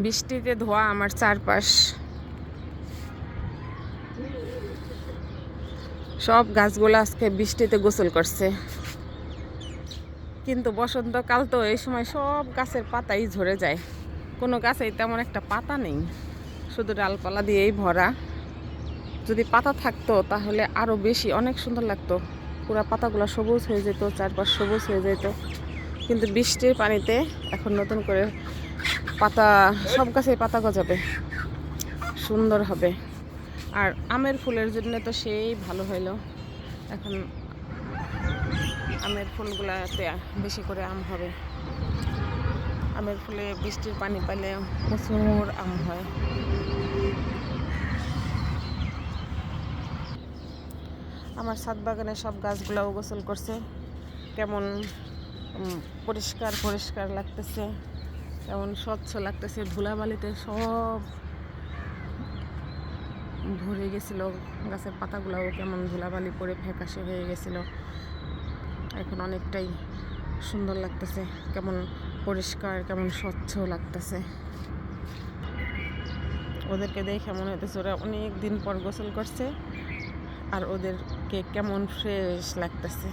বৃষ্টিতে ধোয়া আমার চারপাশ, সব গাছগুলো আজকে বৃষ্টিতে গোসল করছে। কিন্তু বসন্তকাল তো, এই সময় সব গাছের পাতাই ঝরে যায়, কোনো গাছেই তেমন একটা পাতা নেই, শুধু ডালপালা দিয়েই ভরা। যদি পাতা থাকতো তাহলে আরও বেশি অনেক সুন্দর লাগতো, পুরো পাতাগুলো সবুজ হয়ে যেত, চারপাশ সবুজ হয়ে যেত। কিন্তু বৃষ্টির পানিতে এখন নতুন করে পাতা, সব গাছে পাতা গজাবে, সুন্দর হবে। আর আমের ফুলের জন্য তো সেই ভালো হইলো, এখন আমের ফুলগুলাতে বেশি করে আম হবে। আমের ফুলে বৃষ্টির পানি পেলে প্রচুর আম হয়। আমার ছাদ বাগানে সব গাছগুলাও গোসল করছে, কেমন পরিষ্কার পরিষ্কার লাগতেছে, কেমন স্বচ্ছ লাগতেছে। ধুলাবালিতে সব ভরে গেছিল, গাছের পাতাগুলাও কেমন ধুলাবালি পরে ফ্যাকাশে হয়ে গেছিল, এখন অনেকটাই সুন্দর লাগতেছে, কেমন পরিষ্কার, কেমন স্বচ্ছ লাগতেছে। ওদেরকে দেখে মনে হইতেছে ওরা অনেক দিন পর গোসল করছে, আর ওদেরকে কেমন ফ্রেশ লাগতেছে।